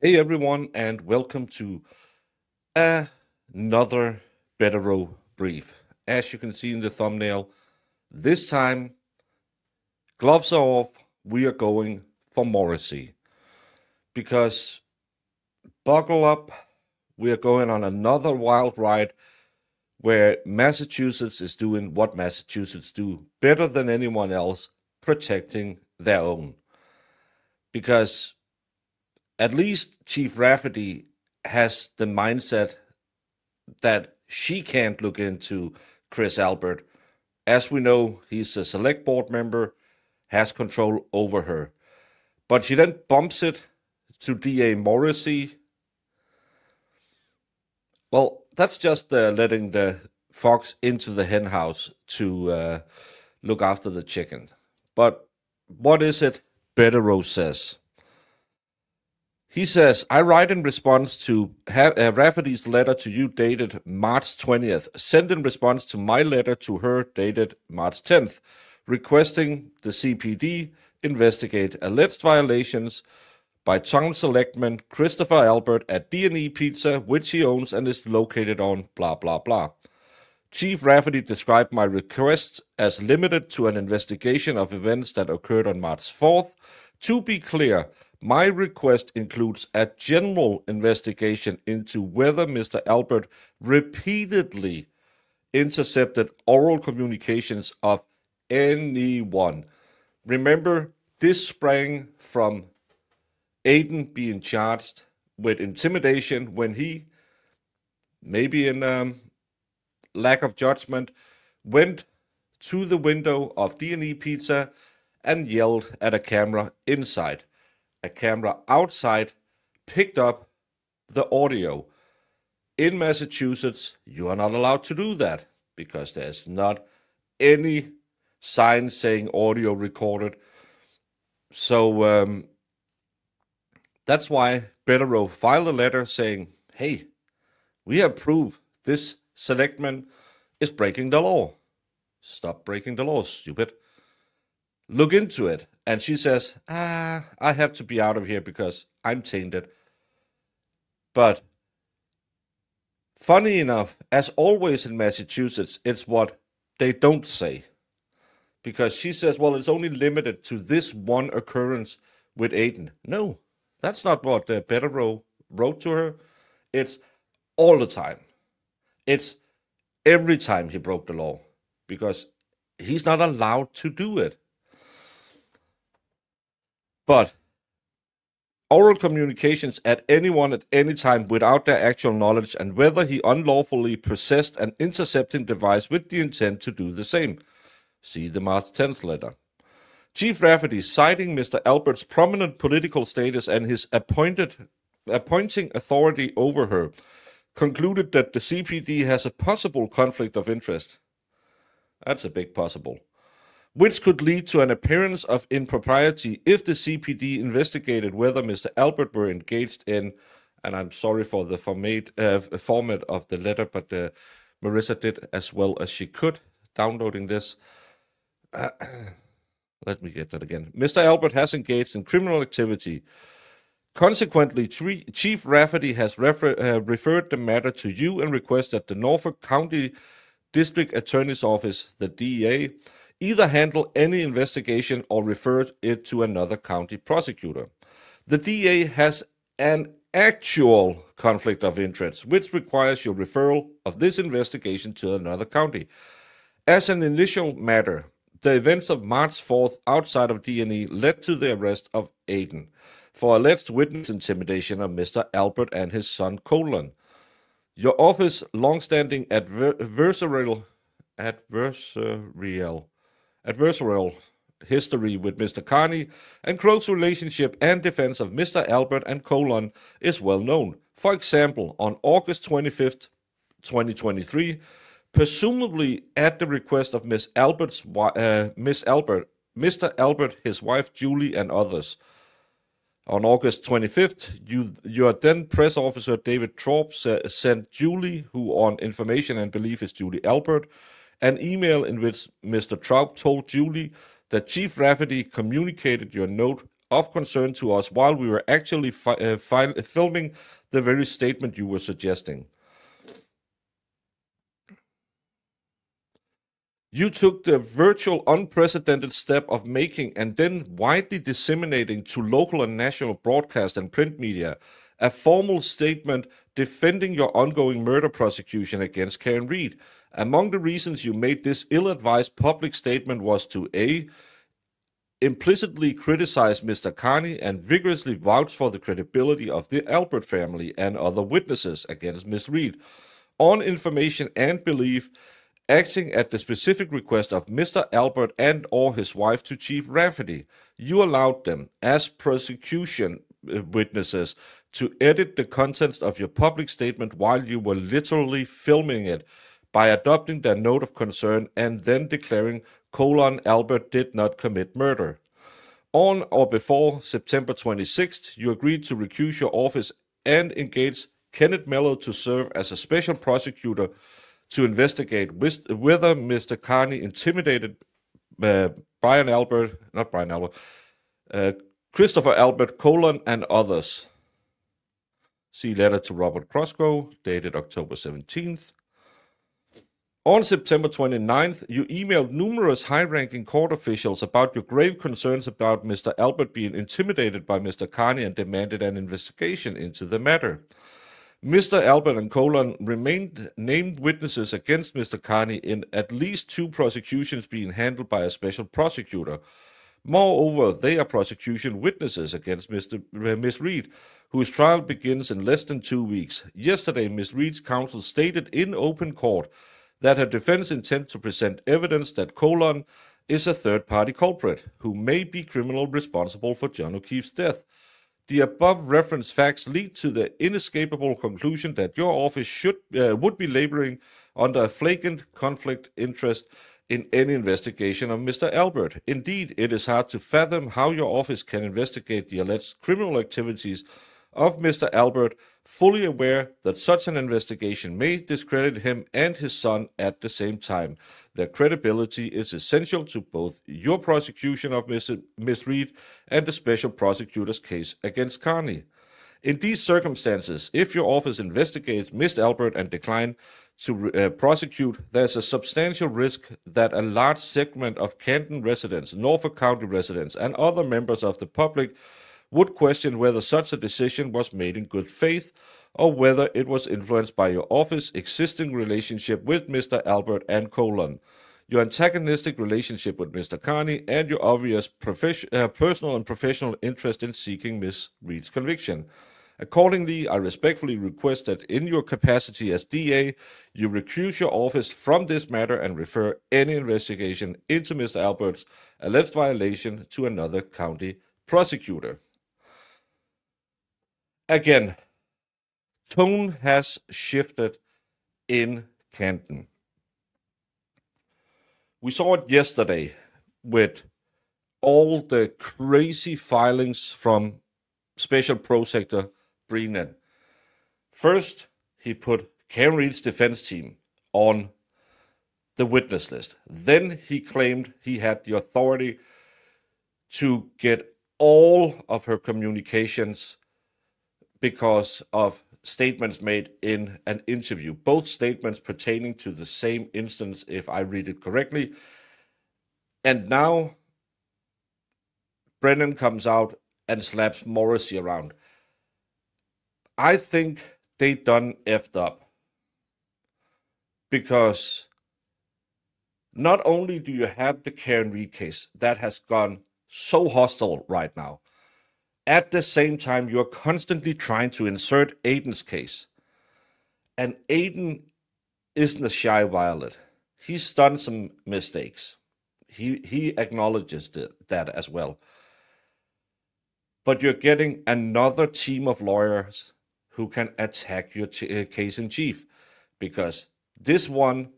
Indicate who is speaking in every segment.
Speaker 1: Hey everyone, and welcome to another Bederow brief. As you can see in the thumbnail, this time, gloves are off, we are going for Morrissey. Because, buckle up, we are going on another wild ride where Massachusetts is doing what Massachusetts do better than anyone else, protecting their own. Because at least Chief Rafferty has the mindset that she can't look into Chris Albert. As we know, he's a select board member, has control over her. But she then bumps it to DA Morrissey. Well, that's just letting the fox into the hen house to look after the chicken. But what is it Bederow says? He says, I write in response to Rafferty's letter to you dated March 20th, sent in response to my letter to her dated March 10th, requesting the CPD investigate alleged violations by Town Selectman Christopher Albert at D&E Pizza, which he owns and is located on blah blah blah. Chief Rafferty described my request as limited to an investigation of events that occurred on March 4th. To be clear, my request includes a general investigation into whether Mr. Albert repeatedly intercepted oral communications of anyone. Remember, this sprang from Aidan being charged with intimidation when he, maybe in lack of judgment, went to the window of D&E Pizza and yelled at a camera inside. A camera outside picked up the audio. In Massachusetts, you are not allowed to do that because there's not any sign saying audio recorded. So that's why Bederow filed a letter saying, hey, we have proof this selectman is breaking the law. Stop breaking the law, stupid. Look into it. And she says, I have to be out of here because I'm tainted. But funny enough, as always in Massachusetts, it's what they don't say. Because she says, well, it's only limited to this one occurrence with Aidan. No, that's not what Bederow wrote to her. It's all the time. It's every time he broke the law. Because he's not allowed to do it. But oral communications at anyone at any time without their actual knowledge and whether he unlawfully possessed an intercepting device with the intent to do the same. See the March 10th letter. Chief Rafferty, citing Mr. Albert's prominent political status and his appointing authority over her, concluded that the CPD has a possible conflict of interest. That's a big possible. Which could lead to an appearance of impropriety if the CPD investigated whether Mr. Albert were engaged in, and I'm sorry for the format of the letter, but Marissa did as well as she could downloading this. Let me get that again. Mr. Albert has engaged in criminal activity. Consequently, Chief Rafferty has referred the matter to you and requested that the Norfolk County District Attorney's Office, the DEA, either handle any investigation or refer it to another county prosecutor. The DA has an actual conflict of interest, which requires your referral of this investigation to another county. As an initial matter, the events of March 4th outside of D&E led to the arrest of Aidan for alleged witness intimidation of Mr. Albert and his son Colin. Your office long-standing adversarial history with Mr. Kearney and close relationship and defense of Mr. Albert and Colin is well known. For example, on August 25th, 2023, presumably at the request of Mr. Albert, his wife Julie, and others. On August 25th, your then press officer David Traub sent Julie, who on information and belief is Julie Albert, an email in which Mr. Traub told Julie that Chief Rafferty communicated your note of concern to us while we were actually filming the very statement you were suggesting. You took the virtual unprecedented step of making and then widely disseminating to local and national broadcast and print media a formal statement defending your ongoing murder prosecution against Karen Read. Among the reasons you made this ill-advised public statement was to A, implicitly criticize Mr. Kearney and vigorously vouch for the credibility of the Albert family and other witnesses against Ms. Read. On information and belief, acting at the specific request of Mr. Albert and or his wife to Chief Rafferty, you allowed them, as prosecution witnesses, to edit the contents of your public statement while you were literally filming it by adopting their note of concern and then declaring Albert did not commit murder. On or before September 26th, you agreed to recuse your office and engage Kenneth Mello to serve as a special prosecutor to investigate whether Mr. Kearney intimidated Christopher Albert, Colin, and others. See letter to Robert Croscoe, dated October 17th. On September 29th, you emailed numerous high-ranking court officials about your grave concerns about Mr. Albert being intimidated by Mr. Kearney and demanded an investigation into the matter. Mr. Albert and Colin remained named witnesses against Mr. Kearney in at least 2 prosecutions being handled by a special prosecutor. Moreover, they are prosecution witnesses against Ms. Read, whose trial begins in less than 2 weeks. Yesterday, Ms. Read's counsel stated in open court that her defense intends to present evidence that Colin is a third-party culprit who may be criminally responsible for John O'Keefe's death. The above referenced facts lead to the inescapable conclusion that your office would be laboring under a flagrant conflict interest in any investigation of Mr. Albert. Indeed, it is hard to fathom how your office can investigate the alleged criminal activities of Mr. Albert, fully aware that such an investigation may discredit him and his son at the same time. Their credibility is essential to both your prosecution of Ms. Read and the special prosecutor's case against Kearney. In these circumstances, if your office investigates Mr. Albert and decline to prosecute, there's a substantial risk that a large segment of Canton residents, Norfolk County residents, and other members of the public would question whether such a decision was made in good faith or whether it was influenced by your office's existing relationship with Mr. Albert and Colin, your antagonistic relationship with Mr. Kearney, and your obvious personal and professional interest in seeking Ms. Read's conviction. Accordingly, I respectfully request that in your capacity as DA, you recuse your office from this matter and refer any investigation into Mr. Albert's alleged violation to another county prosecutor. Again, tone has shifted in Canton. We saw it yesterday with all the crazy filings from Special Prosecutor Brennan. First, he put Karen Read's defense team on the witness list. Then he claimed he had the authority to get all of her communications because of statements made in an interview, both statements pertaining to the same instance, if I read it correctly. And now Brennan comes out and slaps Morrissey around. I think they done effed up, because not only do you have the Karen Read case that has gone so hostile right now, at the same time, you're constantly trying to insert Aidan's case. And Aidan isn't a shy violet. He's done some mistakes. He acknowledges that as well. But you're getting another team of lawyers who can attack your case in chief, because this one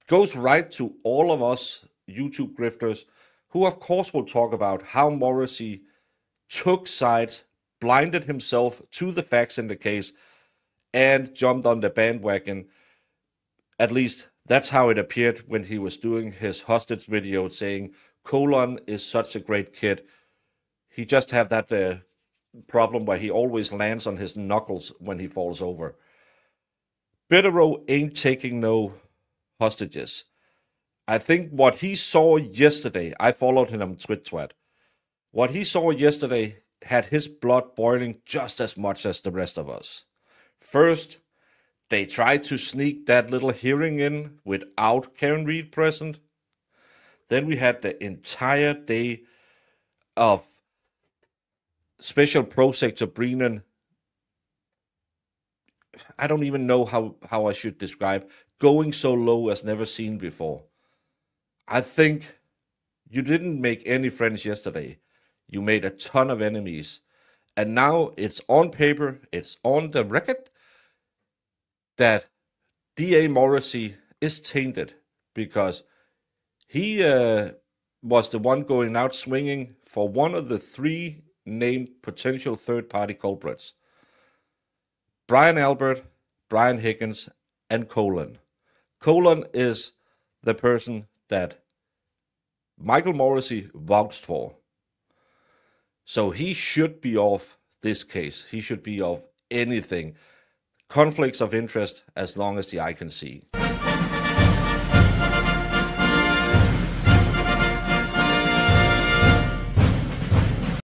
Speaker 1: goes right to all of us YouTube grifters who, of course, will talk about how Morrissey took sides, blinded himself to the facts in the case, and jumped on the bandwagon. At least that's how it appeared when he was doing his hostage video saying Colin is such a great kid. he just have that problem where he always lands on his knuckles when he falls over. Bederow ain't taking no hostages. I think what he saw yesterday, I followed him on Twitter. What he saw yesterday had his blood boiling just as much as the rest of us. First, they tried to sneak that little hearing in without Karen Reed present. Then we had the entire day of Special Prosecutor Brennan. I don't even know how I should describe going so low as never seen before. I think you didn't make any friends yesterday. You made a ton of enemies. And now it's on paper, it's on the record that D.A. Morrissey is tainted because he was the one going out swinging for one of the 3 named potential third-party culprits. Brian Albert, Brian Higgins, and Colin. Colin is the person that Michael Morrissey vouched for. So he should be off this case. He should be off anything. Conflicts of interest as long as the eye can see.